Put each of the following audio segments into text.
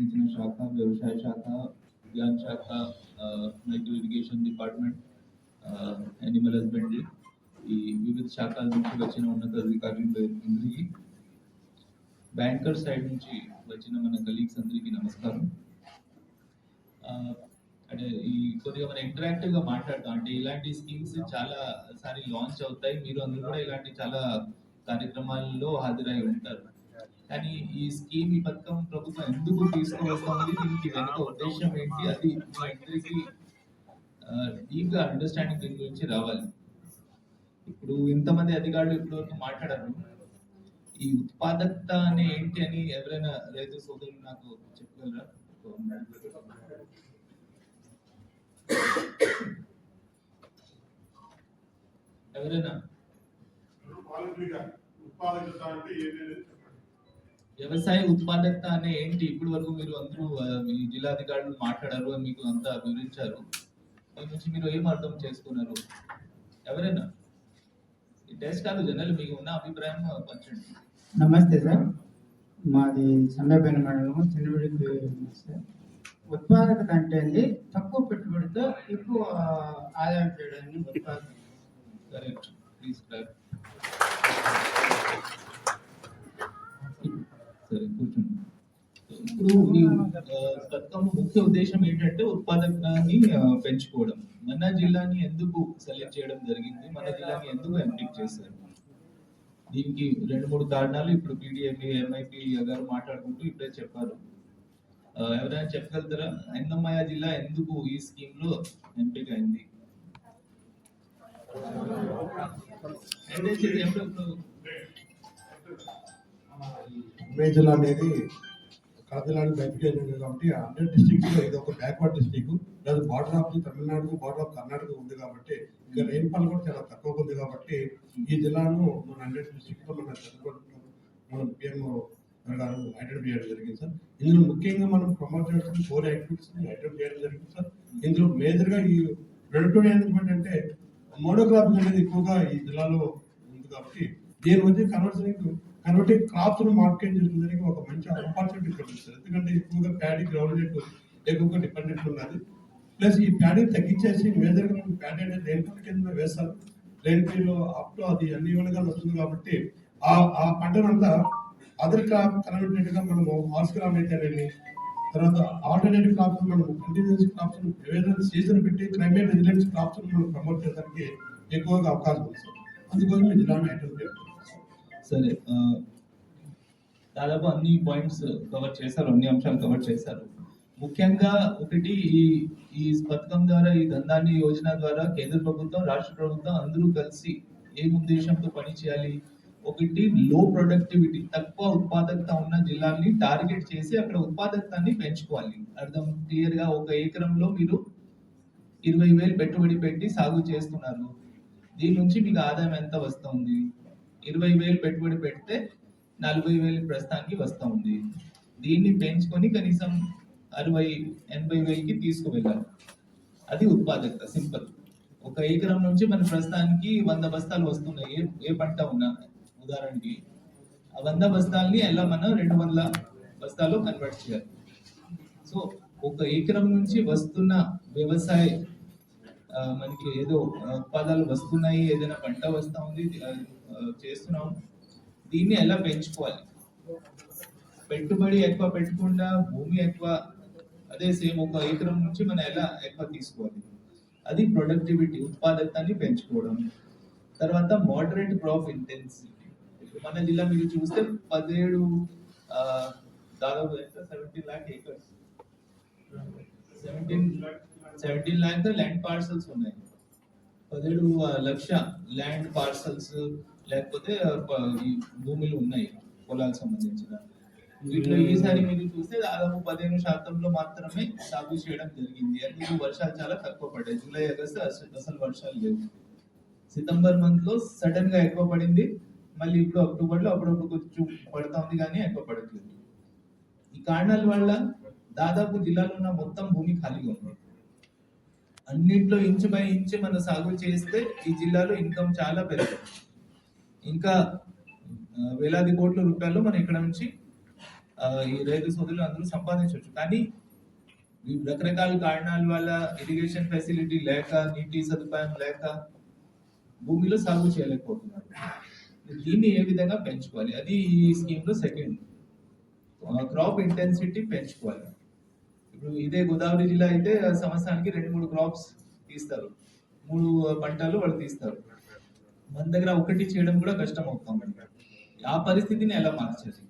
సంబంధించిన శాఖ, వ్యవసాయ శాఖ, ఉద్యాన శాఖ, micro irrigation department, animal husbandry, ఈ వివిధ శాఖల నుంచి వచ్చిన ఉన్నతాధికారులందరికీ, బ్యాంకర్ సైడ్ నుంచి వచ్చిన మన కలీగ్స్ అందరికీ నమస్కారం. అంటే ఈ కొద్దిగా మనం ఇంటరాక్టివ్ గా మాట్లాడతాం. అంటే ఇలాంటి స్కీమ్స్ చాలా సారి లాంచ్ అవుతాయి, మీరు అందరూ కూడా ఇలాంటి చాలా కార్యక్రమాల్లో హాజరై ఉంటారు. కానీ ఈ స్కీమ్, ఈ పథకం ప్రభుత్వం ఎందుకు తీసుకువస్తుంది, దీనికి వెనుక ఉద్దేశం ఏంటి, అది మా ఇద్దరికి డీప్ గా అండర్స్టాండింగ్ దీని గురించి రావాలి. ఇప్పుడు ఇంతమంది అధికారులు ఇప్పటివరకు మాట్లాడారు. ఈ ఉత్పాదకత అనే ఏంటి అని ఎవరైనా రైతు సోదరులు నాకు చెప్పగలరా? ఎవరైనా? వ్యవసాయ ఉత్పాదకత అనే ఏంటి? ఇప్పటి వరకు మీరు అందరూ మీ జిల్లాధికారులు మాట్లాడారు, మీకు అంతా వివరించారు. దీని నుంచి మీరు ఏం అర్థం చేసుకున్నారు? ఎవరైనా? టెస్ట్ కాదు, జనరల్ మీకు ఉన్న అభిప్రాయం పంచండి. నమస్తే సార్, మాది సమ్మెపైన మండలం చిన్నవిడికి సార్. ఉత్పాదకత అంటే అండి తక్కువ పెట్టుబడితో ఎక్కువ ఆదాయం చేయడాన్ని ఉత్పాదకత. Correct, please clap. సరే, కూర్చోండి. ఇప్పుడు ఈ పథకం ముఖ్య ఉద్దేశం ఏంటంటే ఉత్పాదకతని పెంచుకోవడం. మన జిల్లాని ఎందుకు సెలెక్ట్ చేయడం జరిగింది, మన జిల్లాని ఎందుకు ఎంపిక చేశారు, దీనికి 2-3 కారణాలు ఇప్పుడు పీడిఎంఏ ఎంఐపి గారు మాట్లాడుకుంటూ ఇప్పుడే చెప్పారు. ఎవరైనా చెప్పగలుగుతారా అన్నమయ్య జిల్లా ఎందుకు ఈ స్కీమ్ లో ఎంపిక అయింది? జిల్లా అనేది కడప బయటకు కాబట్టి 100 డిస్ట్రిక్ట్స్ లో ఇది ఒక బ్యాక్వర్డ్ డిస్ట్రిక్ట్. లేదా border of Tamil Nadu, border of Karnataka ఉంది కాబట్టి ఇంకా రెయిన్ఫాల్ కూడా చాలా తక్కువగా ఉంది కాబట్టి ఈ జిల్లాను మన 100 డిస్ట్రిక్ట్ లో మన పిఎం గారు ఐడెంటిఫై చేయడం జరిగింది సార్. ఇందులో ముఖ్యంగా మనం ప్రమోట్ చేస్తున్న 4 యాక్టివిటీస్ ఐడెంటిఫై చేయడం జరిగింది సార్. ఇందులో మేజర్ గా ఈ రెడ్ మేనేజ్మెంట్ అంటే మోనోక్రాపింగ్ అనేది ఎక్కువగా ఈ జిల్లాలో ఉంది కాబట్టి దీని వచ్చి కన్వర్టింగ్ క్రాప్స్ ను మార్కెట్ చేసుకోవడానికి ఒక మంచి ఆపర్చునిటీ కలుగుతుంది. ఎందుకంటే ఎక్కువగా ప్యాడీ గ్రౌండ్ ఎక్కువగా డిపెండెంట్ ఉన్నది. ప్లస్ ఈ ప్యాడీ తగ్గించేసి మేజర్ గా మనం ప్యాడీ అనేది రెయిన్ఫాల్ కింద వేస్తారు. రెయిన్ఫాల్ లో అప్ టు అది అన్ని విధంగా వస్తుంది కాబట్టి ఆ పంటనంతా అదర్ క్రాప్ కన్వర్టెడ్ గా మనము హార్స్ క్రాప్ అయితేనేమి, తర్వాత ఆల్టర్నేటివ్ క్రాప్స్ మనం కంటిన్యూస్ క్రాప్స్ ఏదైనా సీజన్ పెట్టి క్లైమేట్ రెసిలెంట్ క్రాప్స్ మనం ప్రమోట్ చేయడానికి ఎక్కువగా అవకాశం ఉంది సార్. అందుకోసం ఈ జిల్లాను ఐడెంటిఫై చేస్తాం. సరే, దాదాపు అన్ని పాయింట్స్ కవర్ చేశారు, అన్ని అంశాలు కవర్ చేశారు. ముఖ్యంగా ఒకటి, ఈ పథకం ద్వారా, ఈ ధనాన్ని యోజన ద్వారా కేంద్ర ప్రభుత్వం, రాష్ట్ర ప్రభుత్వం అందరూ కలిసి ఏం ఉద్దేశంతో పని చేయాలి? ఒకటి, లో ప్రొడక్టివిటీ, తక్కువ ఉత్పాదకత ఉన్న జిల్లాల్ని టార్గెట్ చేసి అక్కడ ఉత్పాదకతని పెంచుకోవాలి. అర్థం క్లియర్ గా, 1 ఎకరంలో మీరు 20,000 పెట్టుబడి పెట్టి సాగు చేస్తున్నారు. దీని నుంచి మీకు ఆదాయం ఎంత వస్తుంది? 20,000 పెట్టుబడి పెడితే 40,000 ప్రస్తుతానికి వస్తూ ఉంది. దీన్ని పెంచుకొని కనీసం 60,000-80,000కి తీసుకువెళ్ళాలి. అది ఉత్పాదకత. సింపుల్. 1 ఎకరం నుంచి మన ప్రస్తుతానికి 100 బస్తాలు వస్తున్నాయి. ఏ పంట ఉన్నా, ఉదాహరణకి ఆ 100 బస్తాల్ని ఎలా మనం 200 బస్తాలు కన్వర్ట్ చేయాలి. సో 1 ఎకరం నుంచి వస్తున్న వ్యవసాయ మనకి ఏదో ఉత్పాదాలు వస్తున్నాయి, ఏదైనా పంట వస్తూ ఉంది, చేస్తున్నాం, దీన్ని ఎలా పెంచుకోవాలి? పెట్టుబడి ఎక్కువ పెట్టకుండా భూమి ఎక్కువ, అదే సేమ్ 1 ఎకరం నుంచి మనం ఎలా ఎక్కువ తీసుకోవాలి? అది ప్రొడక్టివిటీ, ఉత్పాదకతని పెంచుకోవడం. తర్వాత మోడరేట్ క్రాప్ ఇంటెన్సిటీ. మన జిల్లా మీరు చూస్తే 17 దాదాపు 17 lakh acres, 17 lakh land parcels ఉన్నాయి. 17 లక్ష ల్యాండ్ పార్సల్స్ లేకపోతే భూములు ఉన్నాయి పొలాలకు సంబంధించిన. వీటిలో ఈసారి మీరు చూస్తే దాదాపు 15% మాత్రమే సాగు చేయడం జరిగింది. అందుకు వర్షాలు చాలా తక్కువ పడ్డాయి. జూలై, ఆగస్టు అసలు వర్షాలు లేవు. సెప్టెంబర్ మంత్ లో సడన్ గా ఎక్కువ పడింది, మళ్ళీ ఇప్పుడు అక్టోబర్ లో అప్పుడప్పుడు కొంచెం పడుతా ఉంది, కానీ ఎక్కువ పడట్లేదు. ఈ కారణాల వల్ల దాదాపు జిల్లాలో ఉన్న మొత్తం భూమి ఖాళీగా ఉంది. అన్నింటిలో ఇంచు బై ఇంచు మనం సాగు చేస్తే ఈ జిల్లాలో ఇన్కమ్ చాలా పెరుగుతుంది. ఇంకా వేలాది కోట్ల రూపాయలు మనం ఇక్కడ నుంచి ఈ రైతు సోదరులు అందరూ సంపాదించవచ్చు. కానీ ఈ రకరకాల కారణాల వల్ల ఇరిగేషన్ ఫెసిలిటీ లేక, నీటి సదుపాయం లేక భూమిలో సాగు చేయలేకపోతున్నారు. దీన్ని ఏ విధంగా పెంచుకోవాలి, అది ఈ స్కీమ్ లో సెకండ్. క్రాప్ ఇంటెన్సిటీ పెంచుకోవాలి. ఇప్పుడు ఇదే గోదావరి జిల్లా అయితే సంవత్సరానికి 2-3 క్రాప్స్ తీస్తారు, 3 పంటలు వాళ్ళు తీస్తారు. మన దగ్గర ఒకటి చేయడం కూడా కష్టం అవుతుంది. ఆ పరిస్థితిని ఎలా మార్చాలి,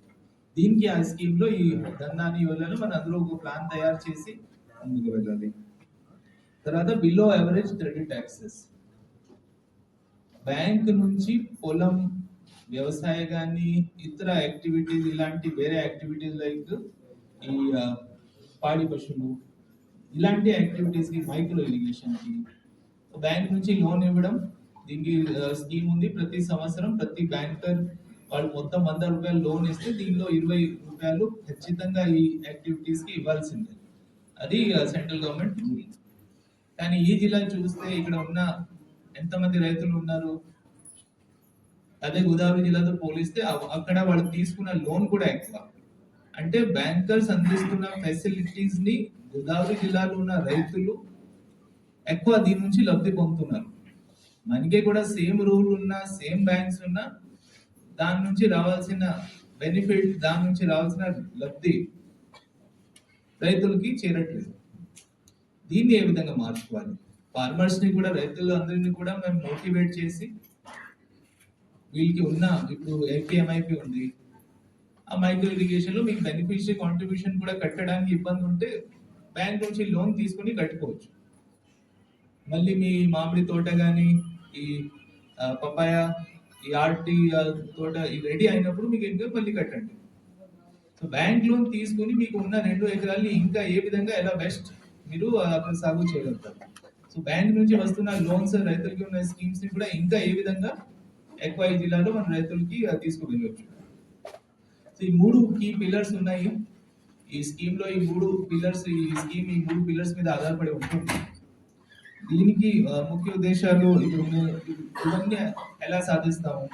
దీనికి ఆ స్కీమ్ లో ఈ ధనాన్ని యోజనలో మన అందులో ఒక ప్లాన్ తయారు చేసి ముందుకు వెళ్ళాలి. తర్వాత below average credit access, bank నుంచి పొలం, వ్యవసాయ కానీ ఇతర యాక్టివిటీస్, ఇలాంటి వేరే యాక్టివిటీస్ లైక్ ఈ పాడి పశువులు, ఇలాంటి యాక్టివిటీస్ కి, మైక్రో ఇరిగేషన్ కి బ్యాంక్ నుంచి లోన్ ఇవ్వడం. దీనికి స్కీమ్ ఉంది. ప్రతి సంవత్సరం ప్రతి బ్యాంకర్ వాళ్ళు మొత్తం 100 రూపాయలు లోన్ ఇస్తే దీనిలో 20 రూపాయలు ఖచ్చితంగా ఈ యాక్టివిటీస్ కి ఇవ్వాల్సిందే. అది సెంట్రల్ గవర్నమెంట్ రూల్. కానీ ఈ జిల్లా చూస్తే ఇక్కడ ఉన్న ఎంతమంది రైతులు ఉన్నారు, అదే గోదావరి జిల్లాతో పోలిస్తే అక్కడ వాళ్ళు తీసుకున్న లోన్ కూడా ఎక్కువ. అంటే బ్యాంకర్స్ అందిస్తున్న ఫెసిలిటీస్ ని గోదావరి జిల్లాలో ఉన్న రైతులు ఎక్కువ దీని నుంచి లబ్ధి పొందుతున్నారు. మనకే కూడా సేమ్ రూల్ ఉన్నా, సేమ్ బ్యాంక్స్ ఉన్నా, దాని నుంచి రావాల్సిన బెనిఫిట్, దాని నుంచి రావాల్సిన లబ్ధి రైతులకి చేరట్లేదు. దీన్ని ఏ విధంగా మార్చుకోవాలి, ఫార్మర్స్ ని కూడా, రైతులు అందరినీ కూడా మేము మోటివేట్ చేసి వీళ్ళకి ఉన్న ఇప్పుడు ఏపీఎంఐపి ఉంది, ఆ మైక్రో ఇరిగేషన్ లో మీకు బెనిఫిషియరీ కాంట్రిబ్యూషన్ కూడా కట్టడానికి ఇబ్బంది ఉంటే బ్యాంక్ నుంచి లోన్ తీసుకుని కట్టుకోవచ్చు. మళ్ళీ మీ మామిడి తోట కానీ, ఈ పపాయ, ఈ ఆర్టి తోట రెడీ అయినప్పుడు మీకు ఇంకా మళ్ళీ కట్టండి. సో బ్యాంక్ లోన్ తీసుకుని మీకు ఉన్న 2 ఎకరాల్ని ఇంకా ఏ విధంగా ఎలా బెస్ట్ మీరు అక్కడ సాగు చేయగలుగుతారు. సో బ్యాంక్ నుంచి వస్తున్న లోన్స్, రైతులకి ఉన్న స్కీమ్స్ ని కూడా ఇంకా ఏ విధంగా ఎక్కువ ఈ జిల్లాలో మన రైతులకి తీసుకువెళ్ళవచ్చు. సో ఈ 3 కీ పిల్లర్స్ ఉన్నాయి ఈ స్కీమ్ లో. ఈ 3 పిల్లర్స్, ఈ స్కీమ్ ఈ 3 పిల్లర్స్ మీద ఆధారపడి ఉంటుంది. దీనికి ముఖ్య ఉద్దేశాలు ఇప్పుడు ఇవన్నీ ఎలా సాధిస్తాము,